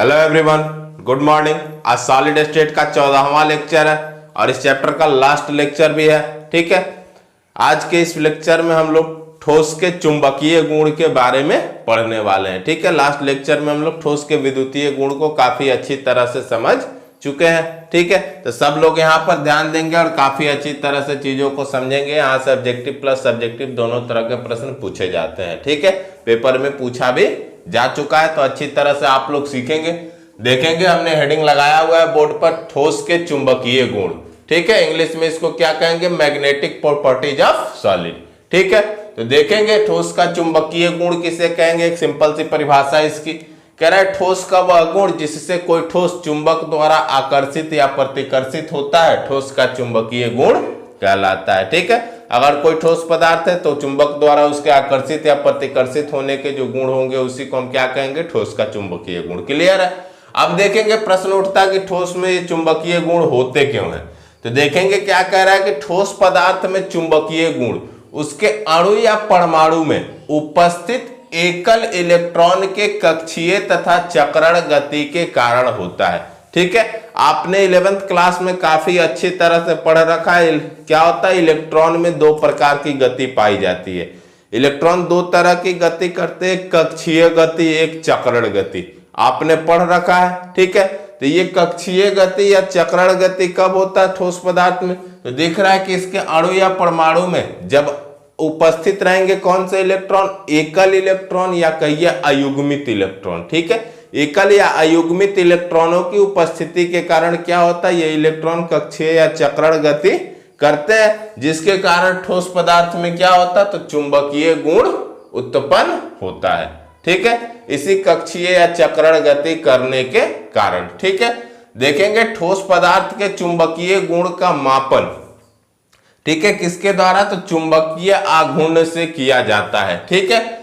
Hello everyone, good morning. आज solid state का 14वां lecture है और इस चैप्टर का लास्ट लेक्चर भी है। ठीक है, आज के इस लेक्चर में हम लोग ठोस के चुंबकीय गुण के बारे में पढ़ने वाले हैं। ठीक है, लास्ट लेक्चर में हम लोग ठोस के विद्युतीय गुण को काफी अच्छी तरह से समझ चुके हैं। ठीक है, तो सब लोग यहाँ पर ध्यान देंगे और काफी अच्छी तरह से चीजों को समझेंगे। यहाँ से ऑब्जेक्टिव प्लस सब्जेक्टिव दोनों तरह के प्रश्न पूछे जाते हैं। ठीक है, पेपर में पूछा भी जा चुका है, तो अच्छी तरह से आप लोग सीखेंगे। देखेंगे, हमने हेडिंग लगाया हुआ है बोर्ड पर, ठोस के चुंबकीय गुण। ठीक है, इंग्लिश में इसको क्या कहेंगे? Magnetic properties of solid. ठीक है, तो देखेंगे ठोस का चुंबकीय गुण किसे कहेंगे। एक सिंपल सी परिभाषा इसकी कह रहा है, ठोस का वह गुण जिससे कोई ठोस चुंबक द्वारा आकर्षित या प्रतिकर्षित होता है, ठोस का चुंबकीय गुण कहलाता है। ठीक है, अगर कोई ठोस पदार्थ है तो चुंबक द्वारा उसके आकर्षित या प्रतिकर्षित होने के जो गुण होंगे उसी को हम क्या कहेंगे? ठोस का चुंबकीय गुण। क्लियर है? अब देखेंगे, प्रश्न उठता है कि ठोस में ये चुंबकीय गुण होते क्यों हैं। तो देखेंगे क्या कह रहा है कि ठोस पदार्थ में चुंबकीय गुण उसके अणु या परमाणु में उपस्थित एकल इलेक्ट्रॉन के कक्षीय तथा चक्रण गति के कारण होता है। ठीक है, आपने 11th क्लास में काफी अच्छी तरह से पढ़ रखा है। क्या होता है? इलेक्ट्रॉन में दो प्रकार की गति पाई जाती है। इलेक्ट्रॉन दो तरह की गति करते हैं, एक कक्षीय गति, एक चक्रण गति। आपने पढ़ रखा है। ठीक है, तो ये कक्षीय गति या चक्रण गति कब होता है ठोस पदार्थ में? तो दिख रहा है कि इसके अणु या परमाणु में जब उपस्थित रहेंगे कौन से इलेक्ट्रॉन? एकल इलेक्ट्रॉन या कहिए अयुग्मित इलेक्ट्रॉन। ठीक है, एकल या अयुग्मित इलेक्ट्रॉनों की उपस्थिति के कारण क्या होता है? ये इलेक्ट्रॉन कक्षीय या चक्रण गति करते हैं, जिसके कारण ठोस पदार्थ में क्या होता है? तो चुंबकीय गुण उत्पन्न होता है। ठीक है, इसी कक्षीय या चक्रण गति करने के कारण। ठीक है, देखेंगे ठोस पदार्थ के चुंबकीय गुण का मापन, ठीक है, किसके द्वारा? तो चुंबकीय आघूर्ण से किया जाता है। ठीक है,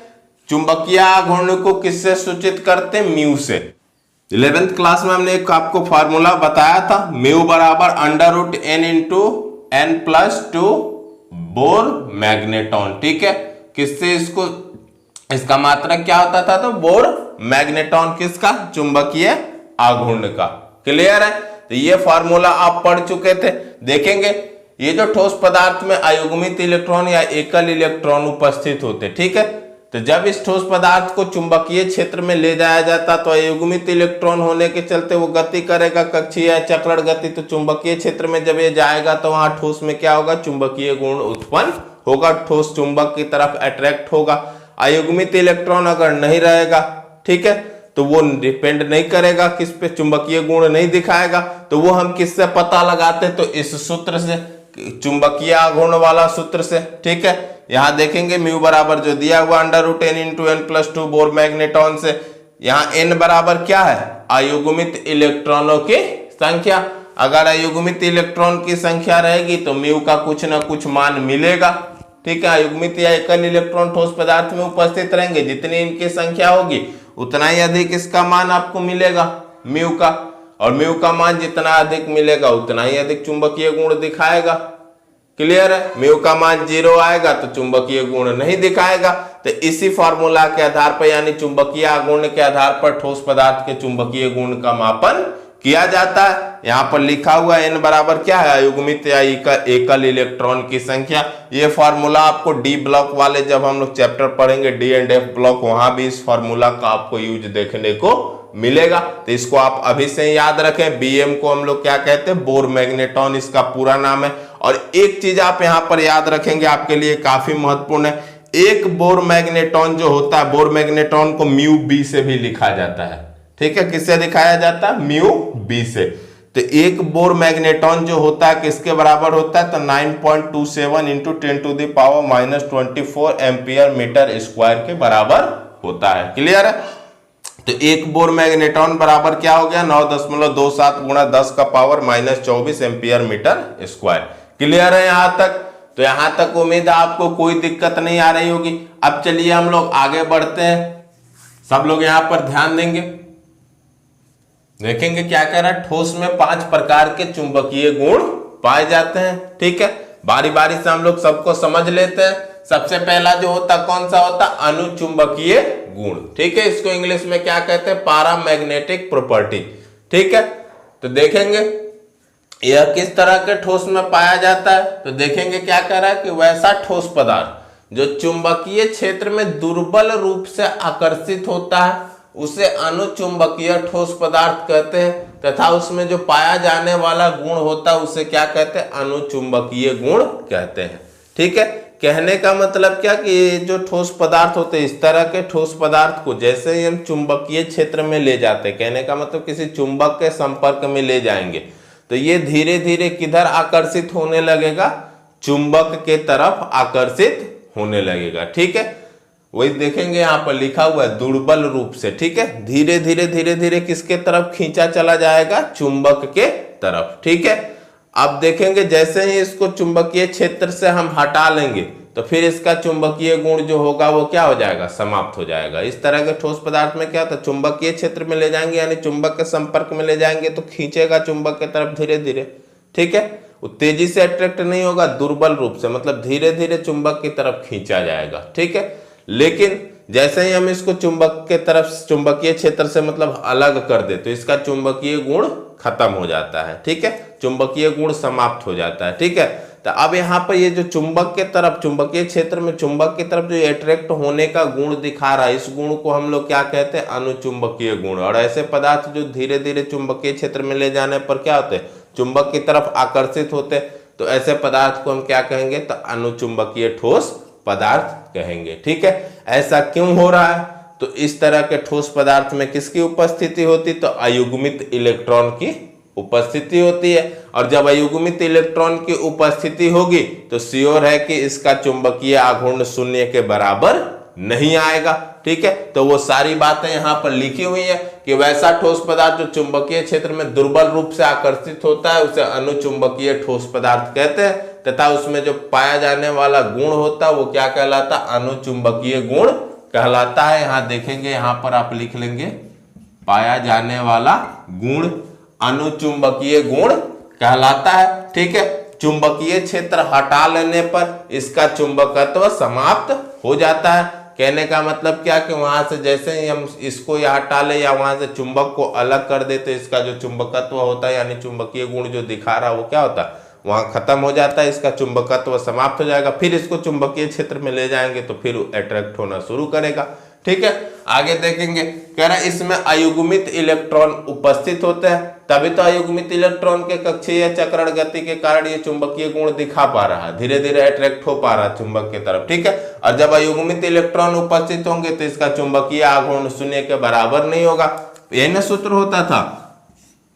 चुंबकीय आघूर्ण को किससे सूचित करते हैं? म्यू से। 11th क्लास में हमने एक आपको फार्मूला बताया था, म्यू बराबर √n into n+2 bore magneton. ठीक है, किससे इसको, इसका मात्रक क्या होता था? तो बोर मैग्नेटॉन किसका? चुंबकीय आघूर्ण का। क्लियर है? तो ये फार्मूला आप पढ़ चुके थे। देखेंगे ये जो ठोस पदार्थ में अयुग्मित इलेक्ट्रॉन या एकल इलेक्ट्रॉन उपस्थित होते, ठीक है, तो जब इस ठोस पदार्थ को चुंबकीय क्षेत्र में ले जाया जाता तो अयुग्मित इलेक्ट्रॉन होने के चलते वो गति करेगा, कक्षीय या चक्रण गति। तो चुंबकीय क्षेत्र में जब ये जाएगा तो वहां ठोस में क्या होगा? चुंबकीय गुण उत्पन्न होगा, ठोस चुंबक की तरफ अट्रैक्ट होगा। अयुग्मित इलेक्ट्रॉन अगर नहीं रहेगा, ठीक है, तो वो डिपेंड नहीं करेगा किस पे, चुंबकीय गुण नहीं दिखाएगा। तो वो हम किससे पता लगाते? तो इस सूत्र से, चुंबकीय आघूर्ण वाला सूत्र से। ठीक है, यहां देखेंगे म्यू बराबर जो दिया हुआ √n into n+2 bore magneton से, यहाँ n बराबर क्या है? अयुग्मित इलेक्ट्रॉनों की संख्या। अगर अयुग्मित इलेक्ट्रॉन की संख्या रहेगी तो म्यू का कुछ ना कुछ मान मिलेगा। ठीक है, अयुग्मित या एकल इलेक्ट्रॉन ठोस पदार्थ में उपस्थित रहेंगे, जितनी इनकी संख्या होगी उतना ही अधिक इसका मान आपको मिलेगा म्यू का, और म्यू का मान जितना अधिक मिलेगा उतना ही अधिक चुंबकीय गुण दिखाएगा। क्लियर है? म्यू का मान 0 आएगा तो चुंबकीय गुण नहीं दिखाएगा। तो इसी फॉर्मूला के आधार पर, यानी चुंबकीय आघूर्ण के आधार पर ठोस पदार्थ के चुंबकीय गुण का मापन किया जाता है। यहाँ पर लिखा हुआ n बराबर क्या है? अयुग्मित या एकल इलेक्ट्रॉन की संख्या। ये फॉर्मूला आपको डी ब्लॉक वाले, जब हम लोग चैप्टर पढ़ेंगे डी एंड एफ ब्लॉक, वहां भी इस फॉर्मूला का आपको यूज देखने को मिलेगा। तो इसको आप अभी से याद रखें। बीएम को हम लोग क्या कहते हैं? बोर मैग्नेटॉन इसका पूरा नाम है। और एक चीज आप यहाँ पर याद रखेंगे, आपके लिए काफी महत्वपूर्ण है, एक बोर मैग्नेटॉन जो होता है, बोर मैग्नेटॉन को म्यू बी से भी लिखा जाता है। ठीक है, किससे दिखाया जाता है? म्यू बी से। तो एक बोर मैग्नेटॉन जो होता है किसके बराबर होता है? तो 9.27 इंटू 10⁻⁻24 एम्पियर मीटर स्क्वायर के बराबर होता है। क्लियर है? तो एक बोर मैग्नेटॉन बराबर क्या हो गया? 9.27 गुणा 10⁻⁻24 एम्पियर मीटर स्क्वायर। क्लियर है यहां तक? तो यहां तक उम्मीद है आपको कोई दिक्कत नहीं आ रही होगी। अब चलिए हम लोग आगे बढ़ते हैं, सब लोग यहां पर ध्यान देंगे। देखेंगे क्या कह रहा है? ठोस में 5 प्रकार के चुंबकीय गुण पाए जाते हैं। ठीक है, बारी बारी से हम लोग सबको समझ लेते हैं। सबसे पहला जो होता कौन सा होता, अनुचुंबकीय गुण। ठीक है, इसको इंग्लिश में क्या कहते हैं, पैरामैग्नेटिक प्रॉपर्टी। ठीक है, तो देखेंगे यह किस तरह के ठोस में पाया जाता है। तो देखेंगे क्या कह रहा है कि वैसा ठोस पदार्थ जो चुंबकीय क्षेत्र में दुर्बल रूप से आकर्षित होता है उसे अनुचुंबकीय ठोस पदार्थ कहते हैं, तथा उसमें जो पाया जाने वाला गुण होता है उसे क्या कहते हैं, अनुचुंबकीय गुण कहते हैं। ठीक है, कहने का मतलब क्या कि ये जो ठोस पदार्थ होते हैं, इस तरह के ठोस पदार्थ को जैसे ही हम चुंबकीय क्षेत्र में ले जाते हैं, कहने का मतलब किसी चुंबक के संपर्क में ले जाएंगे तो ये धीरे धीरे किधर आकर्षित होने लगेगा, चुंबक के तरफ आकर्षित होने लगेगा। ठीक है, वही देखेंगे यहाँ पर लिखा हुआ है दुर्बल रूप से। ठीक है, धीरे धीरे किसके तरफ खींचा चला जाएगा, चुंबक के तरफ। ठीक है, अब देखेंगे जैसे ही इसको चुंबकीय क्षेत्र से हम हटा लेंगे तो फिर इसका चुंबकीय गुण जो होगा वो क्या हो जाएगा, समाप्त हो जाएगा। इस तरह के ठोस पदार्थ में क्या होता है, चुंबकीय क्षेत्र में ले जाएंगे यानी चुंबक के संपर्क में ले जाएंगे तो खींचेगा चुंबक के तरफ धीरे धीरे। ठीक है, वो तेजी से अट्रैक्ट नहीं होगा, दुर्बल रूप से, मतलब धीरे धीरे चुंबक की तरफ खींचा जाएगा। ठीक है, लेकिन जैसे ही हम इसको चुंबक के तरफ चुंबकीय क्षेत्र से मतलब अलग कर दे तो इसका चुंबकीय गुण खत्म हो जाता है। ठीक है, चुंबकीय गुण समाप्त हो जाता है। ठीक है, तो अब यहाँ पर ये जो चुंबक के तरफ चुंबकीय क्षेत्र में चुंबक की तरफ जो अट्रैक्ट होने का गुण दिखा रहा है, इस गुण को हम लोग क्या कहते हैं, अनुचुंबकीय गुण। और ऐसे पदार्थ जो धीरे धीरे चुंबकीय क्षेत्र में ले जाने पर क्या होते हैं, चुंबक की तरफ आकर्षित होते, तो ऐसे पदार्थ को हम क्या कहेंगे, तो अनुचुंबकीय ठोस पदार्थ कहेंगे। ठीक है, ऐसा क्यों हो रहा है, तो इस तरह के ठोस पदार्थ में किसकी उपस्थिति होती, तो अयुग्मित इलेक्ट्रॉन की उपस्थिति होती है। और जब अयुग्मित इलेक्ट्रॉन की उपस्थिति होगी तो श्योर है कि इसका चुंबकीय आघूर्ण शून्य के बराबर नहीं आएगा। ठीक है, तो वो सारी बातें यहाँ पर लिखी हुई है कि वैसा ठोस पदार्थ जो चुंबकीय क्षेत्र में दुर्बल रूप से आकर्षित होता है उसे अनुचुंबकीय ठोस पदार्थ कहते हैं, तथा उसमें जो पाया जाने वाला गुण होता है वो क्या कहलाता, अनुचुंबकीय गुण कहलाता है। यहाँ देखेंगे, यहाँ पर आप लिख लेंगे पाया जाने वाला गुण अनुचुंबकीय गुण कहलाता है। ठीक है, चुंबकीय क्षेत्र हटा लेने पर इसका चुंबकत्व समाप्त हो जाता है। कहने का मतलब क्या कि वहां से जैसे ही हम इसको या हटा ले या वहां से चुंबक को अलग कर दे तो इसका जो चुंबकत्व होता है यानी चुंबकीय गुण जो दिखा रहा है वो क्या होता है, वहां खत्म हो जाता है, इसका चुंबकत्व समाप्त हो जाएगा। फिर इसको चुंबकीय क्षेत्र में ले जाएंगे तो फिर अट्रैक्ट होना शुरू करेगा। ठीक है, आगे देखेंगे, कह रहा है इसमें अयुग्मित इलेक्ट्रॉन उपस्थित होते हैं, तभी तो अयुग्मित इलेक्ट्रॉन के कक्षीय चक्रण गति के कारण ये चुंबकीय गुण दिखा पा रहा है, धीरे धीरे अट्रैक्ट हो पा रहा है चुंबक की तरफ। ठीक है, और जब अयुग्मित इलेक्ट्रॉन उपस्थित होंगे तो इसका चुंबकीय आघूर्ण शून्य के बराबर नहीं होगा। यही ना सूत्र होता था,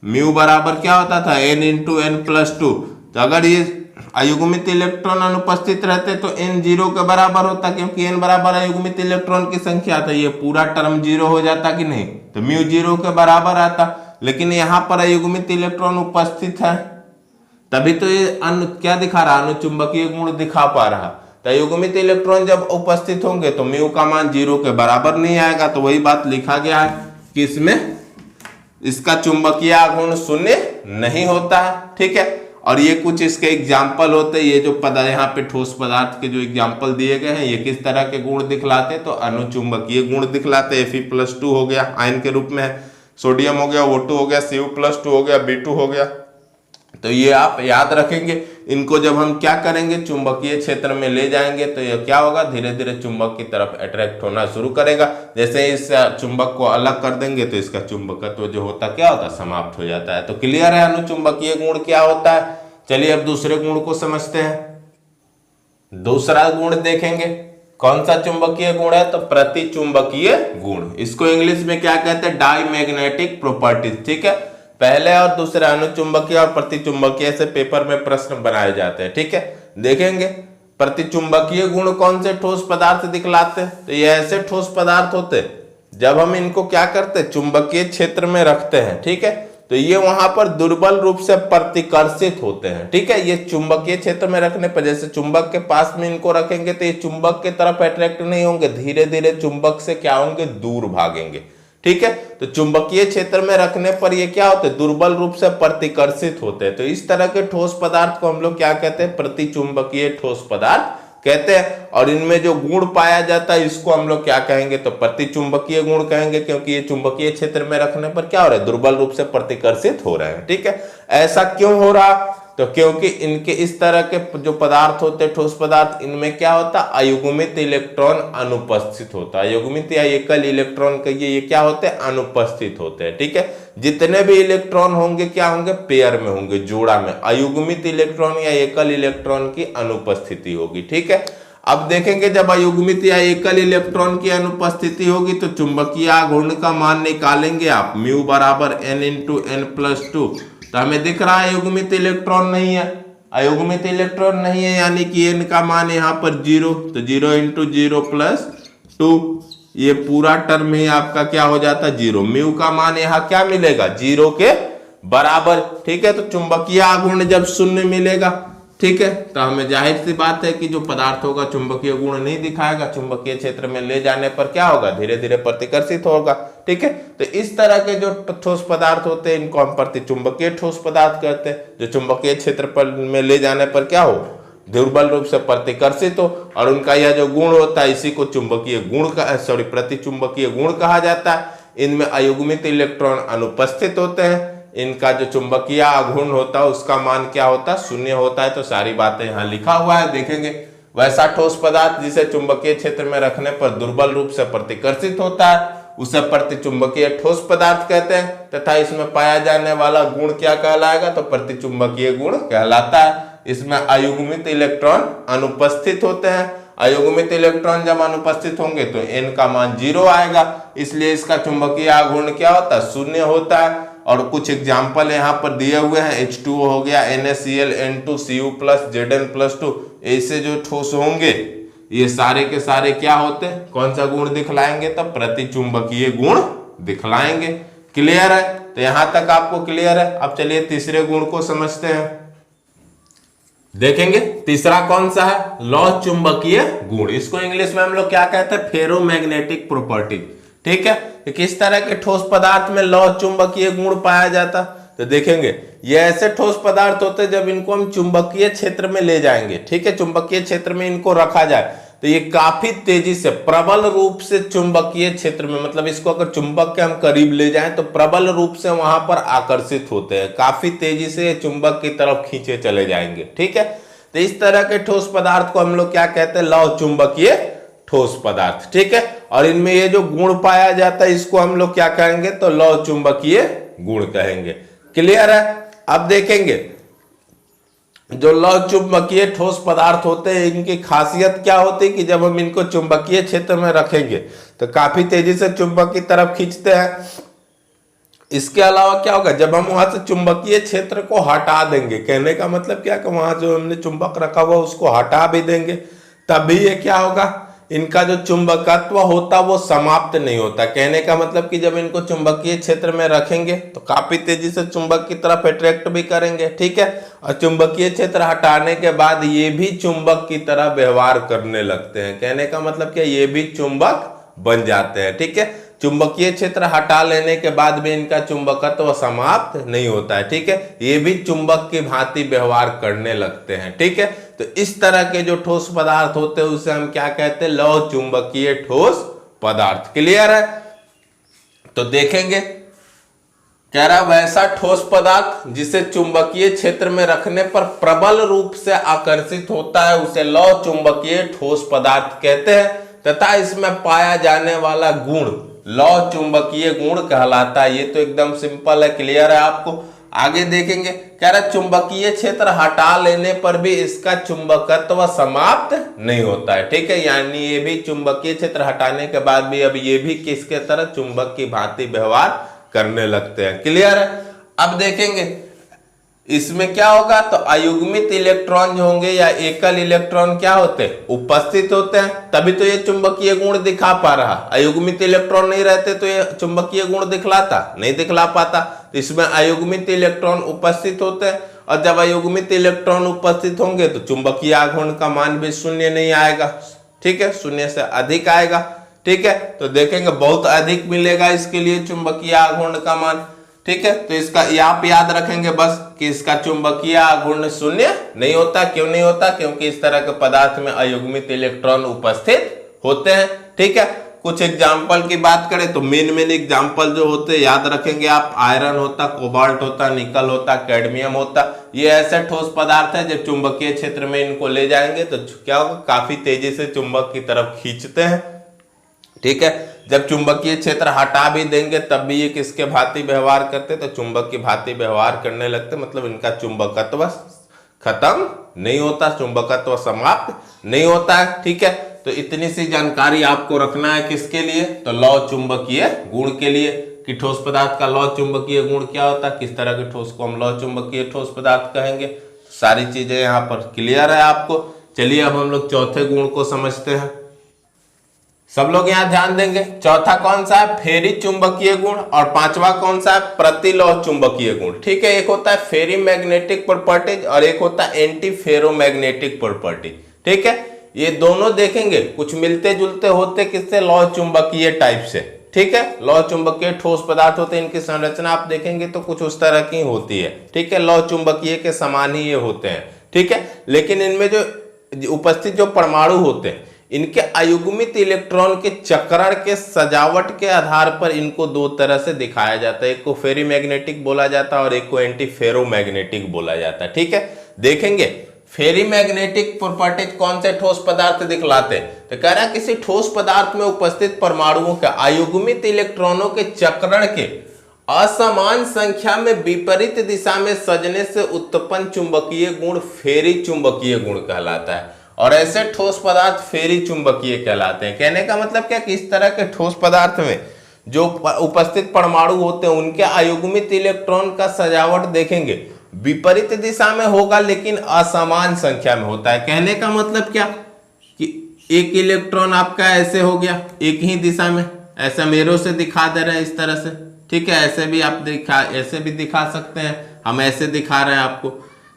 म्यू बराबर क्या होता था, n × n+2। तो अगर ये अयुग्मित इलेक्ट्रॉन अनुपस्थित रहते तो n 0 के बराबर होता, क्योंकि n बराबर अयुग्मित इलेक्ट्रॉन की संख्या, तो ये पूरा टर्म 0 हो जाता कि नहीं, तो म्यू 0 के बराबर आता। लेकिन यहाँ पर अयुग्मित इलेक्ट्रॉन उपस्थित है तभी तो ये क्या दिखा रहा, अनुचुंबकीय गुण दिखा पा रहा। तो अयुग्मित इलेक्ट्रॉन जब उपस्थित होंगे तो म्यू का मान 0 के बराबर नहीं आएगा। तो वही बात लिखा गया है कि इसमें इसका चुंबकीय आघूर्ण शून्य नहीं होता है। ठीक है, और ये कुछ इसके एग्जाम्पल होते हैं, ये जो पदार्थ यहाँ पे ठोस पदार्थ के जो एग्जाम्पल दिए गए हैं ये किस तरह के गुण दिखलाते, तो अनुचुंबकीय गुण दिखलाते। Fe+2 हो गया, आयन के रूप में है, सोडियम हो गया, O2 हो गया, Cu+2 हो गया, B2 हो गया। तो ये आप याद रखेंगे, इनको जब हम क्या करेंगे, चुंबकीय क्षेत्र में ले जाएंगे तो ये क्या होगा, धीरे धीरे चुंबक की तरफ अट्रैक्ट होना शुरू करेगा। जैसे इस चुंबक को अलग कर देंगे तो इसका चुंबकत्व जो होता क्या होता, समाप्त हो जाता है। तो क्लियर है अनुचुंबकीय गुण क्या होता है। चलिए अब दूसरे गुण को समझते हैं। दूसरा गुण देखेंगे, कौन सा चुंबकीय गुण है, तो प्रतिचुंबकीय गुण। इसको इंग्लिश में क्या कहते हैं, डायमैग्नेटिक प्रॉपर्टीज। ठीक है, पहले और दूसरे अनुचुंबकीय और प्रतिचुंबकीय से पेपर में प्रश्न बनाए जाते हैं। ठीक है, देखेंगे प्रतिचुंबकीय गुण कौन से ठोस पदार्थ दिखलाते हैं, तो ये ऐसे ठोस पदार्थ होते जब हम इनको क्या करते, चुंबकीय क्षेत्र में रखते हैं। ठीक है, तो ये वहां पर दुर्बल रूप से प्रतिकर्षित होते हैं। ठीक है, ये चुंबकीय क्षेत्र में रखने पर, जैसे चुंबक के पास में इनको रखेंगे तो ये चुंबक के तरफ अट्रैक्ट नहीं होंगे, धीरे धीरे चुंबक से क्या होंगे, दूर भागेंगे। ठीक है, तो चुंबकीय क्षेत्र में रखने पर ये क्या होते हैं, दुर्बल रूप से प्रतिकर्षित होते हैं। तो इस तरह के ठोस पदार्थ को हम लोग क्या कहते हैं, प्रतिचुंबकीय ठोस पदार्थ कहते हैं। और इनमें जो गुण पाया जाता है इसको हम लोग क्या कहेंगे, तो प्रतिचुंबकीय गुण कहेंगे, क्योंकि ये चुंबकीय क्षेत्र में रखने पर क्या हो रहा है, दुर्बल रूप से प्रतिकर्षित हो रहे हैं। ठीक है, ऐसा क्यों हो रहा, तो क्योंकि इनके इस तरह के जो पदार्थ होते हैं, ठोस पदार्थ, इनमें क्या होता है, अयुग्मित इलेक्ट्रॉन अनुपस्थित होता है। अयुग्मित या एकल इलेक्ट्रॉन कहिए, ये क्या होते हैं, अनुपस्थित होते हैं। ठीक है, जितने भी इलेक्ट्रॉन होंगे क्या होंगे, पेयर में होंगे, जोड़ा में। अयुग्मित इलेक्ट्रॉन या एकल इलेक्ट्रॉन की अनुपस्थिति होगी। ठीक है, अब देखेंगे जब अयुग्मित या एकल इलेक्ट्रॉन की अनुपस्थिति होगी तो चुंबकीय आघूर्ण का मान निकालेंगे आप, म्यू बराबर n × n+2। तो हमें दिख रहा है अयुग्मित इलेक्ट्रॉन नहीं है, अयुग्मित इलेक्ट्रॉन नहीं है, यानी कि n का मान यहाँ पर 0, तो 0 × 0+2, ये पूरा टर्म ही आपका क्या हो जाता है, 0। म्यू का मान यहाँ क्या मिलेगा, 0 के बराबर। ठीक है, तो चुंबकीय आघूर्ण जब शून्य मिलेगा, ठीक है, तो हमें जाहिर सी बात है कि जो पदार्थ होगा चुंबकीय गुण नहीं दिखाएगा, चुंबकीय क्षेत्र में ले जाने पर क्या होगा, धीरे धीरे प्रतिकर्षित होगा। ठीक है, तो इस तरह के जो ठोस पदार्थ होते हैं इनको हम प्रतिचुंबकीय ठोस पदार्थ कहते हैं, जो चुंबकीय क्षेत्र पर में ले जाने पर क्या हो, दुर्बल रूप से प्रतिकर्षित हो, और उनका यह जो गुण होता है इसी को चुंबकीय गुण का प्रतिचुंबकीय गुण कहा जाता है। इनमें अयुग्मित इलेक्ट्रॉन अनुपस्थित होते हैं, इनका जो चुंबकीय आघूर्ण होता है उसका मान क्या होता है, शून्य होता है। तो सारी बातें यहाँ लिखा हुआ है, देखेंगे। वैसा ठोस पदार्थ जिसे चुंबकीय क्षेत्र में रखने पर दुर्बल रूप से प्रतिकर्षित होता है उसे प्रतिचुंबकीय ठोस पदार्थ कहते हैं, तथा इसमें पाया जाने वाला गुण क्या कहलाएगा, तो प्रतिचुंबकीय गुण कहलाता है। इसमें अयुग्मित इलेक्ट्रॉन अनुपस्थित होते हैं, अयुग्मित इलेक्ट्रॉन जब अनुपस्थित होंगे तो n का मान 0 आएगा, इसलिए इसका चुंबकीय आघूर्ण क्या होता है, शून्य होता है। और कुछ एग्जाम्पल यहाँ पर दिए हुए हैं, H2O हो गया, NaCl, N2Cu+, Zn+2, ऐसे जो ठोस होंगे ये सारे के सारे क्या होते हैं, कौन सा गुण दिखलाएंगे, तो प्रतिचुंबकीय गुण दिखलाएंगे। क्लियर है, तो यहां तक आपको क्लियर है। अब चलिए तीसरे गुण को समझते हैं, देखेंगे तीसरा कौन सा है, लौह चुंबकीय गुण। इसको इंग्लिश में हम लोग क्या कहते हैं, फेरोमैग्नेटिक प्रॉपर्टी। ठीक है, तो किस तरह के ठोस पदार्थ में लौह चुंबकीय गुण पाया जाता, तो देखेंगे ये ऐसे ठोस पदार्थ होते हैं जब इनको हम चुंबकीय क्षेत्र में ले जाएंगे, ठीक है, चुंबकीय क्षेत्र में इनको रखा जाए तो ये काफी तेजी से प्रबल रूप से चुंबकीय क्षेत्र में, मतलब इसको अगर चुंबक के हम करीब ले जाएं तो प्रबल रूप से वहां पर आकर्षित होते हैं, काफी तेजी से चुंबक की तरफ खींचे चले जाएंगे। ठीक है, तो इस तरह के ठोस पदार्थ को हम लोग क्या कहते हैं, लौह चुंबकीय ठोस पदार्थ। ठीक है, और इनमें ये जो गुण पाया जाता है इसको हम लोग क्या कहेंगे, तो लौह चुंबकीय गुण कहेंगे। क्लियर है। अब देखेंगे जो लौह चुंबकीय ठोस पदार्थ होते हैं इनकी खासियत क्या होती है कि जब हम इनको चुंबकीय क्षेत्र में रखेंगे तो काफी तेजी से चुंबक की तरफ खींचते हैं। इसके अलावा क्या होगा, जब हम वहां से चुंबकीय क्षेत्र को हटा देंगे, कहने का मतलब क्या कि वहां जो हमने चुंबक रखा हुआ उसको हटा भी देंगे, तभी ये क्या होगा, इनका जो चुंबकत्व होता वो समाप्त नहीं होता। कहने का मतलब कि जब इनको चुंबकीय क्षेत्र में रखेंगे तो काफी तेजी से चुंबक की तरफ अट्रैक्ट भी करेंगे। ठीक है, और चुंबकीय क्षेत्र हटाने के बाद ये भी चुंबक की तरह व्यवहार करने लगते हैं। कहने का मतलब क्या, ये भी चुंबक बन जाते हैं। ठीक है, चुंबकीय क्षेत्र हटा लेने के बाद भी इनका चुंबकत्व समाप्त नहीं होता है। ठीक है, ये भी चुंबक की भांति व्यवहार करने लगते हैं। ठीक है, तो इस तरह के जो ठोस पदार्थ होते हैं उसे हम क्या कहते हैं, लौह चुंबकीय ठोस पदार्थ। क्लियर है। तो देखेंगे, कह रहा वैसा ठोस पदार्थ जिसे चुंबकीय क्षेत्र में रखने पर प्रबल रूप से आकर्षित होता है उसे लौह चुंबकीय ठोस पदार्थ कहते हैं, तथा इसमें पाया जाने वाला गुण लौह चुंबकीय गुण कहलाता है। ये तो एकदम सिंपल है, क्लियर है आपको। आगे देखेंगे, कह रहा चुंबकीय क्षेत्र हटा लेने पर भी इसका चुंबकत्व समाप्त नहीं होता है। ठीक है, यानी ये भी चुंबकीय क्षेत्र हटाने के बाद भी अब ये भी किसके तरह चुंबक की भांति व्यवहार करने लगते हैं। क्लियर है। अब देखेंगे इसमें क्या होगा, तो अयुग्मित इलेक्ट्रॉन जो होंगे या एकल इलेक्ट्रॉन क्या होते हैं, उपस्थित होते हैं, तभी तो ये चुंबकीय गुण दिखा पा रहा। अयुग्मित इलेक्ट्रॉन नहीं रहते तो ये चुंबकीय गुण दिखलाता नहीं, दिखला पाता। तो इसमें अयुग्मित इलेक्ट्रॉन उपस्थित होते हैं, और जब अयुग्मित इलेक्ट्रॉन उपस्थित होंगे तो चुंबकीय आघूर्ण का मान भी शून्य नहीं आएगा। ठीक है, शून्य से अधिक आएगा। ठीक है, तो देखेंगे बहुत अधिक मिलेगा इसके लिए चुंबकीय आघूर्ण का मान। ठीक है। तो इसका ये आप याद रखेंगे बस कि इसका चुंबकीय आघूर्ण शून्य नहीं होता। क्यों नहीं होता? क्योंकि इस तरह के पदार्थ में अयुग्मित इलेक्ट्रॉन उपस्थित होते हैं, ठीक है। कुछ एग्जाम्पल की बात करें तो मेन एग्जाम्पल जो होते हैं याद रखेंगे आप, आयरन होता, कोबाल्ट होता, निकल होता, कैडमियम होता। ये ऐसे ठोस पदार्थ है जब चुंबकीय क्षेत्र में इनको ले जाएंगे तो क्या होगा, काफी तेजी से चुंबक की तरफ खींचते हैं, ठीक है। जब चुंबकीय क्षेत्र हटा भी देंगे तब भी ये किसके भांति व्यवहार करते, तो चुंबक की भांति व्यवहार करने लगते, मतलब इनका चुंबकत्व खत्म नहीं होता, चुंबकत्व समाप्त नहीं होता है, ठीक है। तो इतनी सी जानकारी आपको रखना है किसके लिए, तो लौ चुंबकीय गुण के लिए, कि ठोस पदार्थ का लौ चुंबकीय गुण क्या होता है, किस तरह के ठोस को हम लौ चुंबकीय ठोस पदार्थ कहेंगे। सारी चीजें यहाँ पर क्लियर है आपको। चलिए अब हम लोग चौथे गुण को समझते हैं। सब लोग यहाँ ध्यान देंगे, चौथा कौन सा है, फेरी चुंबकीय गुण, और पांचवा कौन सा है, प्रतिलौह चुंबकीय गुण, ठीक है। एक होता है फेरी मैग्नेटिक प्रॉपर्टीज और एक होता है एंटी फेरोमैग्नेटिक प्रॉपर्टी, ठीक है। ये दोनों देखेंगे कुछ मिलते जुलते होते किससे, लौह चुंबकीय टाइप से, ठीक है। लौह चुंबकीय ठोस पदार्थ होते हैं, इनकी संरचना आप देखेंगे तो कुछ उस तरह की होती है, ठीक है। लौह चुंबकीय के समान ही ये होते हैं, ठीक है। लेकिन इनमें जो उपस्थित जो परमाणु होते हैं इनके अयुग्मित इलेक्ट्रॉन के चक्रण के सजावट के आधार पर इनको दो तरह से दिखाया जाता है, एक को फेरी मैग्नेटिक बोला जाता है और एक को एंटी फेरोमैग्नेटिक बोला जाता है, ठीक है। देखेंगे फेरी मैग्नेटिक प्रॉपर्टीज कौन से ठोस पदार्थ दिखलाते हैं, तो कह रहा है किसी ठोस पदार्थ में उपस्थित परमाणुओं के अयुग्मित इलेक्ट्रॉनों के चक्रण के असमान संख्या में विपरीत दिशा में सजने से उत्पन्न चुंबकीय गुण फेरी चुंबकीय गुण कहलाता है, और ऐसे ठोस पदार्थ फेरी चुंबकीय कहलाते हैं। कहने का मतलब क्या कि इस तरह के ठोस पदार्थ में जो उपस्थित परमाणु होते हैं उनके अयुग्मित इलेक्ट्रॉन का सजावट देखेंगे विपरीत दिशा में होगा लेकिन असमान संख्या में होता है। कहने का मतलब क्या कि एक इलेक्ट्रॉन आपका ऐसे हो गया एक ही दिशा में, ऐसा मेरों से दिखा दे रहे हैं इस तरह से, ठीक है। ऐसे भी आप ऐसे भी दिखा सकते हैं, हम ऐसे दिखा रहे हैं, आपको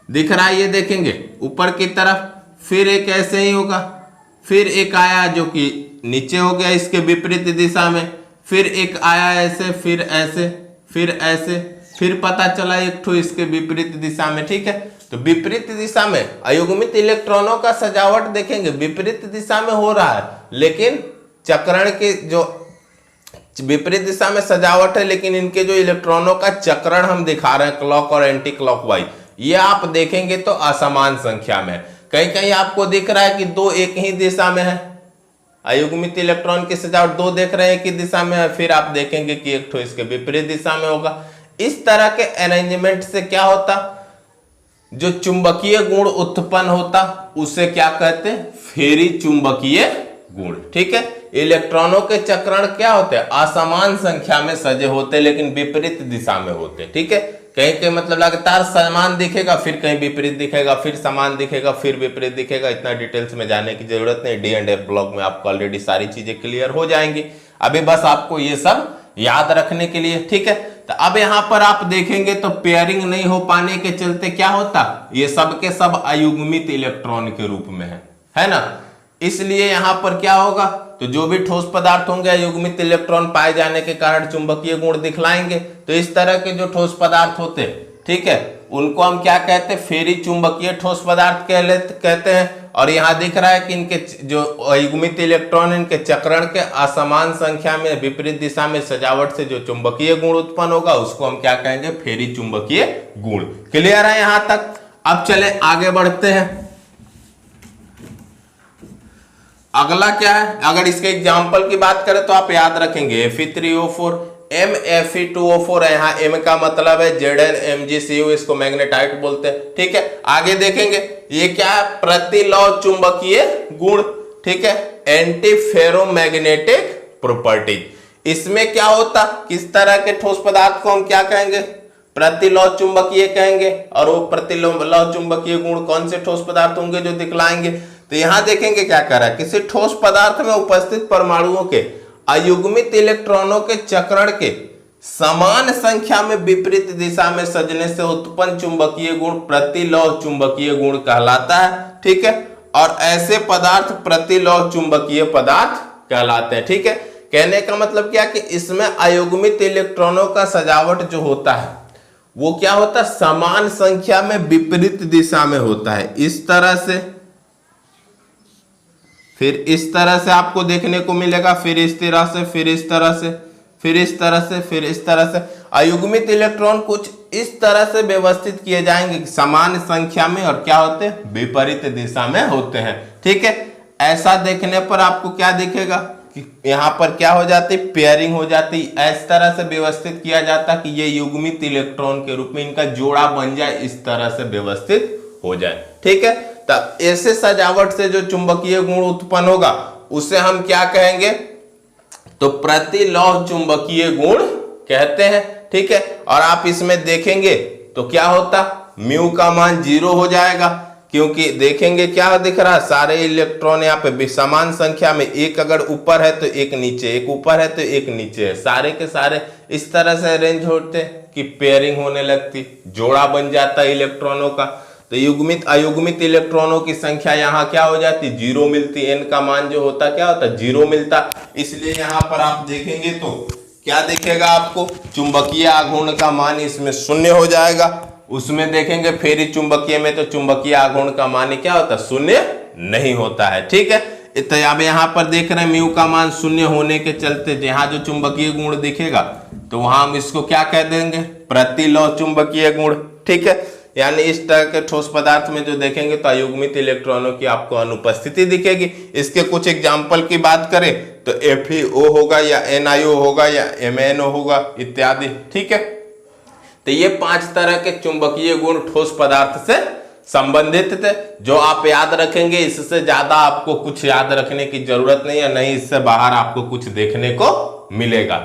दिख रहा है, ये देखेंगे ऊपर की तरफ, फिर एक ऐसे ही होगा, फिर एक आया जो कि नीचे हो गया इसके विपरीत दिशा में, फिर एक आया ऐसे, फिर ऐसे, फिर ऐसे, फिर पता चला एक ठो इसके विपरीत दिशा में, ठीक है। तो विपरीत दिशा में अयुग्मित इलेक्ट्रॉनों का सजावट देखेंगे विपरीत दिशा में हो रहा है, लेकिन चक्रण के जो विपरीत दिशा में सजावट है लेकिन इनके जो इलेक्ट्रॉनों का चक्रण हम दिखा रहे हैं क्लॉक और एंटी क्लॉकवाइज, ये आप देखेंगे तो असमान संख्या में। कहीं कहीं आपको दिख रहा है कि दो एक ही दिशा में है, अयुग्मित इलेक्ट्रॉन की सजावट दो देख रहे हैं एक ही दिशा में है, फिर आप देखेंगे कि एक ठो इसके विपरीत दिशा में होगा। इस तरह के अरेंजमेंट से क्या होता, जो चुंबकीय गुण उत्पन्न होता उसे क्या कहते हैं, फेरी चुंबकीय गुण, ठीक है। इलेक्ट्रॉनों के चक्रण क्या होते हैं, असमान संख्या में सजे होते लेकिन विपरीत दिशा में होते, ठीक है। कहीं कहीं मतलब लगातार समान दिखेगा, फिर कहीं विपरीत दिखेगा, फिर समान दिखेगा, फिर विपरीत दिखेगा। इतना डिटेल्स में जाने की जरूरत नहीं, D&F ब्लॉग में आपको ऑलरेडी सारी चीजें क्लियर हो जाएंगी। अभी बस आपको ये सब याद रखने के लिए, ठीक है। तो अब यहाँ पर आप देखेंगे तो पेयरिंग नहीं हो पाने के चलते क्या होता, ये सब के सब अयुग्मित इलेक्ट्रॉन के रूप में है ना। इसलिए यहाँ पर क्या होगा, तो जो भी ठोस पदार्थ होंगे अयुग्मित इलेक्ट्रॉन पाए जाने के कारण चुंबकीय गुण दिखलाएंगे। तो इस तरह के जो ठोस पदार्थ होते हैं, ठीक है, उनको हम क्या कहते हैं, फेरी चुंबकीय ठोस पदार्थ कहते हैं। और यहाँ दिख रहा है कि इनके जो अयुग्मित इलेक्ट्रॉन इनके चक्रण के असमान संख्या में विपरीत दिशा में सजावट से जो चुंबकीय गुण उत्पन्न होगा उसको हम क्या कहेंगे, फेरी चुंबकीय गुण। क्लियर है यहाँ तक। अब चले आगे बढ़ते हैं। अगला क्या है, अगर इसके एग्जाम्पल की बात करें तो आप याद रखेंगे Fe3O4 MFe2O4 है। यहाँ M का मतलब है ZnMgCu, इसको मैग्नेटाइट बोलते हैं, ठीक है। आगे देखेंगे ये क्या है, प्रतिलौह चुंबकीय गुण, ठीक है, एंटी फेरोमैग्नेटिक प्रॉपर्टीज। इसमें क्या होता, किस तरह के ठोस पदार्थ को हम क्या कहेंगे, प्रतिलौह चुंबकीय कहेंगे। और वो प्रतिलौह चुंबकीय गुण कौन से ठोस पदार्थ होंगे जो दिखलाएंगे, तो यहां देखेंगे क्या कर रहा है, किसी ठोस पदार्थ में उपस्थित परमाणुओं के अयुग्मित इलेक्ट्रॉनों के चक्रण के समान संख्या में विपरीत दिशा में सजने से उत्पन्न चुंबकीय गुण प्रतिलौह चुंबकीय गुण कहलाता है, ठीक है। और ऐसे पदार्थ प्रतिलौह चुंबकीय पदार्थ कहलाते हैं, ठीक है। कहने का मतलब क्या कि इसमें अयुग्मित इलेक्ट्रॉनों का सजावट जो होता है वो क्या होता है, समान संख्या में विपरीत दिशा में होता है। इस तरह से, फिर इस तरह से आपको देखने को मिलेगा, फिर इस तरह से, फिर इस तरह से, फिर इस तरह से, फिर इस तरह से। अयुग्मित इलेक्ट्रॉन कुछ इस तरह से व्यवस्थित किए जाएंगे कि समान संख्या में और क्या होते हैं, विपरीत दिशा में होते हैं। ठीक है, ऐसा देखने पर आपको क्या दिखेगा कि यहां पर क्या हो जाती, पेयरिंग हो जाती। इस तरह से व्यवस्थित किया जाता कि ये युग्मित इलेक्ट्रॉन के रूप में इनका जोड़ा बन जाए, इस तरह से व्यवस्थित हो जाए। ठीक है, तब ऐसे सजावट से जो चुंबकीय गुण उत्पन्न होगा उसे हम क्या कहेंगे, तो प्रतिलौह चुंबकीय गुण कहते हैं। ठीक है, और आप इसमें देखेंगे तो क्या होता, म्यू का मान 0 हो जाएगा, क्योंकि देखेंगे क्या दिख रहा है, सारे इलेक्ट्रॉन यहाँ पे समान संख्या में, एक अगर ऊपर है तो एक नीचे, एक ऊपर है तो एक नीचे है, सारे के सारे इस तरह से अरेंज होते कि पेयरिंग होने लगती, जोड़ा बन जाता इलेक्ट्रॉनों का। तो युग्मित अयुग्मित इलेक्ट्रॉनों की संख्या यहाँ क्या हो जाती, 0 मिलती, एन का मान जो होता क्या होता, 0 मिलता। इसलिए यहाँ पर आप देखेंगे तो क्या दिखेगा आपको, चुंबकीय आघूर्ण का मान इसमें 0 हो जाएगा। उसमें देखेंगे फेरी चुंबकीय में तो चुंबकीय आघूर्ण का मान क्या होता है, 0 नहीं होता है। ठीक है, तो अब यहाँ पर देख रहे हैं म्यू का मान 0 होने के चलते यहाँ जो चुंबकीय गुण दिखेगा तो वहां हम इसको क्या कह देंगे, प्रतिलौह चुंबकीय गुण। ठीक है, यानी इस तरह के ठोस पदार्थ में जो देखेंगे तो अयुग्मित इलेक्ट्रॉनों की आपको अनुपस्थिति दिखेगी। इसके कुछ एग्जाम्पल की बात करें तो FeO होगा या NiO होगा या MnO होगा इत्यादि। ठीक है, तो ये 5 तरह के चुंबकीय गुण ठोस पदार्थ से संबंधित थे, जो आप याद रखेंगे। इससे ज्यादा आपको कुछ याद रखने की जरूरत नहीं है, नहीं इससे बाहर आपको कुछ देखने को मिलेगा।